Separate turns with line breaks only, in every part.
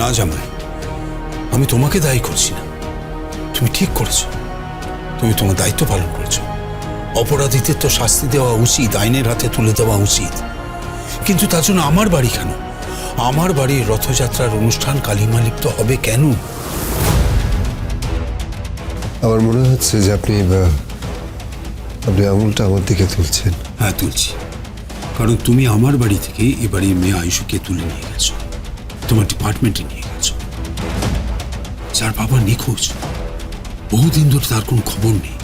না জামাই, আমি তোমাকে দায়ী করছি না। তুমি ঠিক করেছো, তুমি তোমার দায়িত্ব পালন করেছো। অপরাধীদের তো শাস্তি দেওয়া উচিত, আইনের হাতে তুলে দেওয়া উচিত। কিন্তু তার জন্য আমার বাড়ি কেন? আমার বাড়ির রথযাত্রার অনুষ্ঠান কালিমালিপ্ত হবে কেন?
আমার মনে হচ্ছে যে আপনি আঙুলটা আমার দিকে তুলছেন।
হ্যাঁ, তুলছি। কারণ তুমি আমার বাড়ি থেকে এবারে মেয়ে আয়ুষকে তুলে নিয়ে গেছো, তোমার ডিপার্টমেন্টে নিয়ে গেছো। যার বাবা নিখোঁজ, বহুদিন ধরে তার কোনো খবর নেই।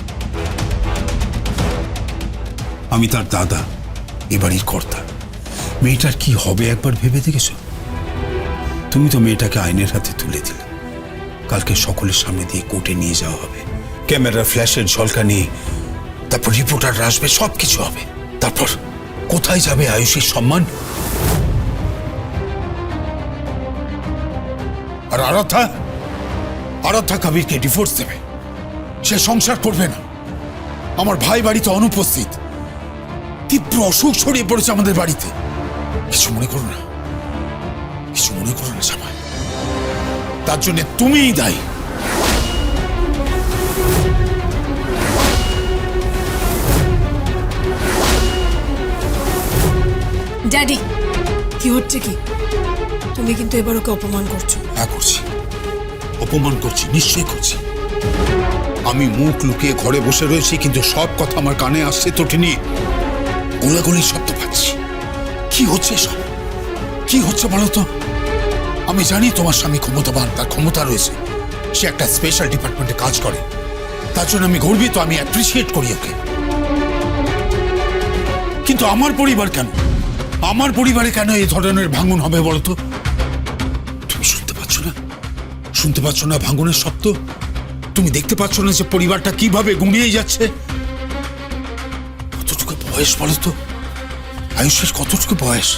আমি তার দাদা, এ বাড়ির কর্তা। মেয়েটার কি হবে একবার ভেবে দেখেছো? তুমি তো মেয়েটাকে আইনের হাতে তুলে দিলে। কালকে সকলের সামনে দিয়ে কোর্টে নিয়ে যাওয়া হবে, ক্যামেরার ফ্ল্যাশের ঝলকানি, তারপর রিপোর্টার আসবে, সবকিছু হবে। তারপর কোথায় যাবে আয়ুষের সম্মান? আর আরাধ্যা কবিরকে ডিভোর্স দেবে, সে সংসার করবে না। আমার ভাই বাড়িতে অনুপস্থিত, তীব্র অসুখ ছড়িয়ে পড়েছে আমাদের বাড়িতে। কিছু মনে করো না, কিছু মনে করো না জামাই, তার জন্য তুমিই দায়ী।
ড্যাডি, কি হচ্ছে কি? তুমি কিন্তু এবার ওকে অপমান করছো।
হ্যাঁ, করছি, অপমান করছি, নিশ্চয়ই করছি। আমি মুখ লুকিয়ে ঘরে বসে রয়েছি, কিন্তু সব কথা আমার কানে আসছে। তটিনী, গোলাগুলি শব্দ পাচ্ছি। কি হচ্ছে সব? কি হচ্ছে বলো তো? আমি জানি তোমার স্বামী ক্ষমতাবান, তার ক্ষমতা রয়েছে, সে একটা স্পেশাল ডিপার্টমেন্টে কাজ করে। তার জন্য আমি গর্বিত, আমি অ্যাপ্রিসিয়েট করি ওকে। কিন্তু আমার পরিবার কেন, আমার পরিবারে কেন এই ধরনের ভাঙন হবে বলতো? তুমি শুনতে পাচ্ছ না? শুনতে পাচ্ছ না ভাঙনের শব্দ? তুমি দেখতে পাচ্ছ না যে পরিবারটা কিভাবে গুঁড়িয়ে যাচ্ছে? কতটুকু বয়স বলো তো আয়ুষের? কতটুকু বয়স?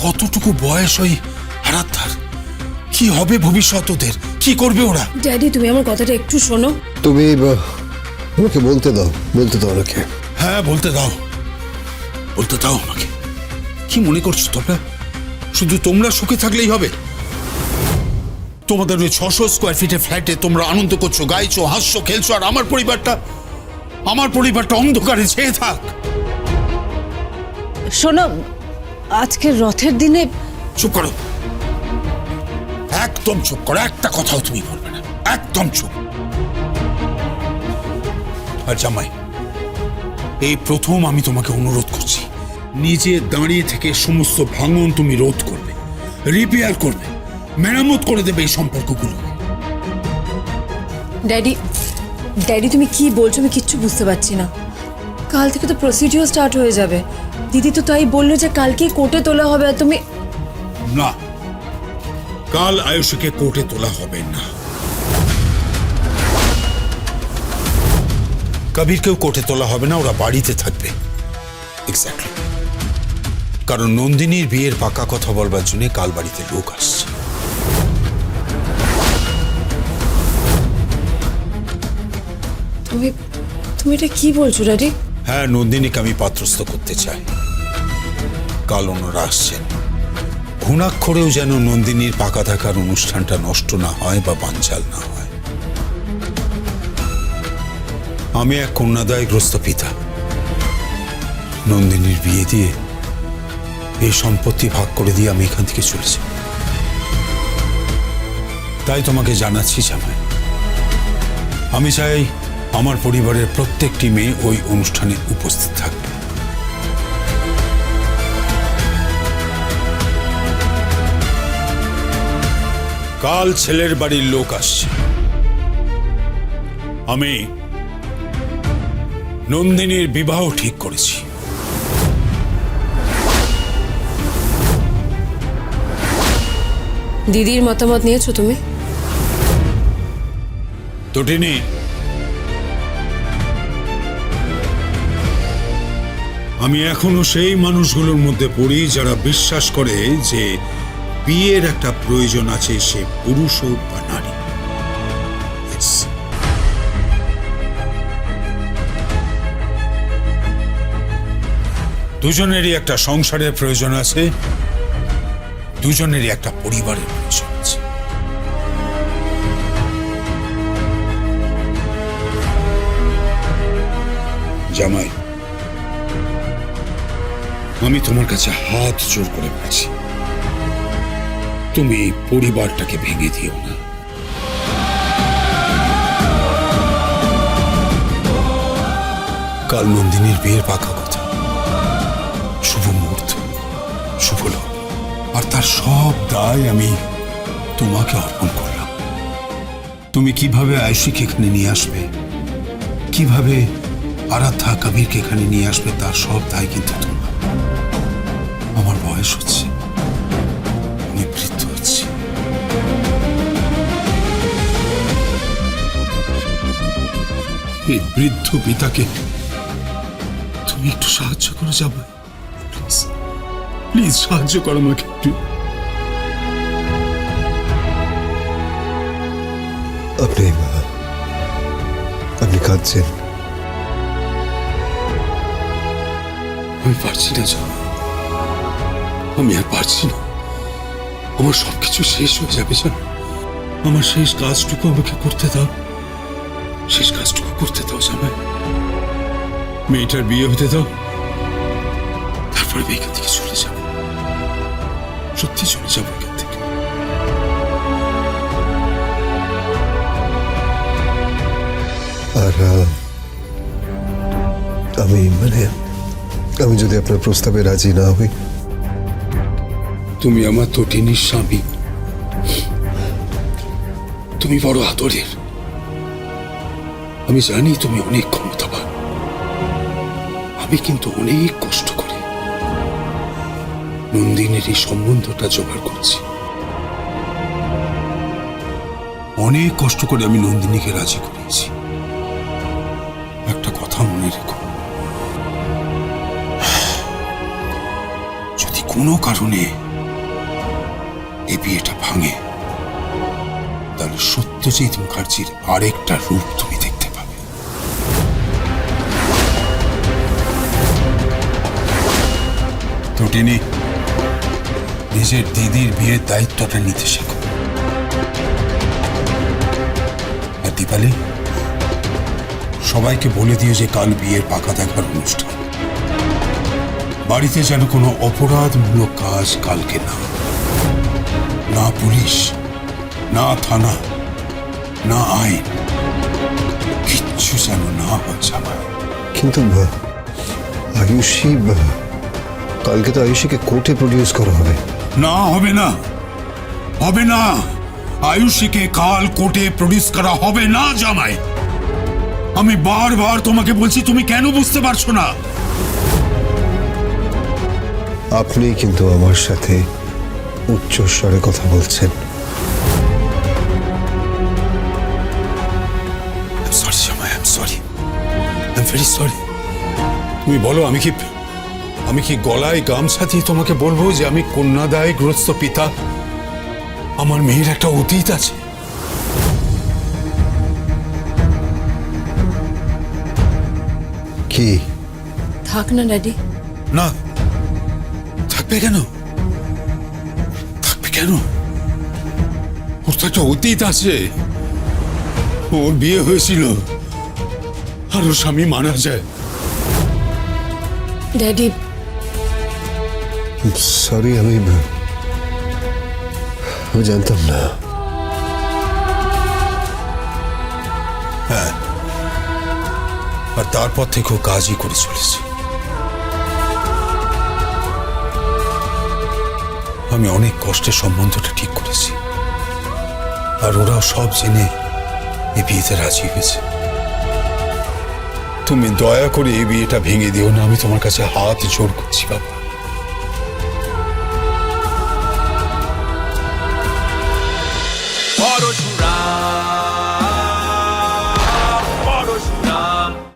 কতটুকু বয়স ওই আরাধ্যার? কি হবে ভবিষ্যৎ ওদের? কি করবে ওরা?
ড্যাডি, তুমি আমার কথাটা একটু শোনো।
তুমি ওকে বলতে দাও ওনাকে।
হ্যাঁ, বলতে দাও, বলতে দাও আমাকে। কি মনে করছো তোমরা শুধু তোমরা সুখে থাকলেই হবে? তোমাদের ওই 600 স্কোয়ার ফিটের ফ্ল্যাটে তোমরা আনন্দ করছো, গাইছো, হাসছো, খেলছো, আর আমার পরিবারটা অন্ধকারে ছেয়ে থাক।
শোনো, আজকের রথের দিনে...
চুপ করো, একদম চুপ করো, একটা কথাও তুমি বলবে না, একদম চুপ। আর জামাই, এই প্রথম আমি তোমাকে অনুরোধ করছি, নিজে দাঁড়িয়ে থেকে সমস্ত ভাঙন তুমি রোধ করবে, রিপেয়ার করবে, মেরামত করে দেবে এই সম্পর্কগুলো।
ড্যাডি, তুমি কি বলছো? আমি কিচ্ছু বুঝতে পারছি না। কাল থেকে তো প্রসিডিওর স্টার্ট হয়ে যাবে। দিদি তো তাই বললো যে কালকে কোর্টে তোলা হবে। আর তুমি...
না, কাল আয়ুষকে কোর্টে তোলা হবে না। কবিরকেও কোর্টে তোলা হবে না, ওরা বাড়িতে থাকবে। এক্স্যাক্টলি, কারণ নন্দিনীর বিয়ের পাকা কথা বলবার জন্য কাল বাড়িতে লোক আসছে।
তুমি এটা কি বলছো ড্যাডি?
হ্যাঁ, নন্দিনীকে আমি পাত্রস্থ করতে চাই। কাল ওনারা আসছেন, ঘুণাক্ষরেও যেন নন্দিনীর পাকা থাকার অনুষ্ঠানটা নষ্ট না হয় বা বানচাল না হয়। আমি এক কন্যাদায়গ্রস্ত পিতা, নন্দিনীর বিয়ে দিয়ে এই সম্পত্তি ভাগ করে দিয়ে আমি এখান থেকে চলেছি। তাই তোমাকে জানাচ্ছি জামাই, আমি চাই আমার পরিবারের প্রত্যেকটি মেয়ে ওই অনুষ্ঠানে উপস্থিত থাকবে। কাল ছেলের বাড়ির লোক আসছে। আমি নন্দিনীর বিবাহ ঠিক করেছি।
দিদির মতামত নিয়েছো তুমি?
তটিনী, আমি এখনো সেই মানুষগুলোর মধ্যে পড়ি যারা বিশ্বাস করে যে বিয়ের একটা প্রয়োজন আছে, সে পুরুষ হোক বা নারী। দুজনেরই একটা সংসারের প্রয়োজন আছে, দুজনেরই একটা পরিবারের প্রয়োজন আছে। জামাই, আমি তোমার কাছে হাত জোর করে বলছি, তুমি এই পরিবারটাকে ভেঙে দিও না। কাল নন্দিনীর বিয়ের পাকা কথা, শুভ মুহূর্ত, শুভ লোক, আর তার সব দায় আমি তোমাকে অর্পণ করলাম। তুমি কিভাবে আয়ুষীকে এখানে নিয়ে আসবে, কিভাবে আরাধ্যা কবিরকে এখানে নিয়ে আসবে, তার সব দায় কিন্তু তোমার। আমার বয়স হচ্ছে, আমি বৃদ্ধ হচ্ছি। এই বৃদ্ধ পিতাকে তুমি একটু সাহায্য করে যাবে, প্লিজ প্লিজ সাহায্য করো আমাকে একটু।
আপনি কাঁদছেন?
আমি পারছি না জানো, আমি আর পারছি না। আমার সবকিছু শেষ হয়ে যাবে জানো। আমার শেষ কাজটুকু আমাকে করতে দাও, শেষ কাজটুকু করতে দাও জামাই। মেয়েটার বিয়ে হতে দাও, তারপরে আমি এখান থেকে চলে যাব, সত্যি চলে যাবো এখান থেকে।
আর আমি যদি আপনার প্রস্তাবে রাজি না হই?
তুমি আমার তটিনীর স্বামী, তুমি বড় আদরের। আমি জানি তুমি অনেক ক্ষমতাবান, আমি কিন্তু অনেক কষ্ট করে নন্দিনীর এই সম্বন্ধটা জোগাড় করছি। অনেক কষ্ট করে আমি নন্দিনীকে রাজি করিয়েছি। একটা কথা মনে রেখো, যদি কোনো কারণে এই বিয়েটা ভাঙে, তাহলে সত্যজিৎ মুখার্জির আরেকটা রূপ তুমি দেখতে পাবে। তটিনী, নিজের দিদির বিয়ের দায়িত্বটা নিতে শেখো। আর দীপালি, সবাইকে বলে দিও যে কাল বিয়ের পাকা দেখার অনুষ্ঠান। বাড়িতে যেন কোনো অপরাধমূলক কাজ কালকে না, না পুলিশ, না থানা, না আইন, কিচ্ছু যেন না হয় জামাই।
কিন্তু আয়ুষী, কালকে তো আয়ুষীকে কোর্টে প্রডিউস করা হবে।
না, হবে না, হবে না। আয়ুষীকে কাল কোর্টে প্রডিউস করা হবে না জামাই। আমি বারবার তোমাকে বলছি, তুমি কেন বুঝতে পারছো না?
আপনি কিন্তু আমার সাথে উচ্চস্বরে কথা বলছেন।
সরি জামাই, I am sorry, I am very sorry. তুমি বলো, আমি কি গলায় গামছা দিয়ে তোমাকে বলবো যে আমি কন্যাদায়গ্রস্ত পিতা? আমার মেয়ের একটা অতীত আছে।
কি?
থাক না ড্যাডি।
না, থাকবে কেন? থাকবে কেন? ওর তো একটা অতীত আছে। ওর বিয়ে হয়েছিল আর ওর স্বামী মারা যায়।
ড্যাডি,
সরি, আমি জানতাম না।
হ্যাঁ, আর তারপর থেকে ও কাজই করে চলেছে। আমি অনেক কষ্টে সম্বন্ধটা ঠিক করেছি, আর ওরাও সব জেনে এই বিয়েতে রাজি হয়েছে। তুমি দয়া করে এই বিয়েটা ভেঙে দিও না, আমি তোমার কাছে হাত জোর করছি বাবা।
পরশ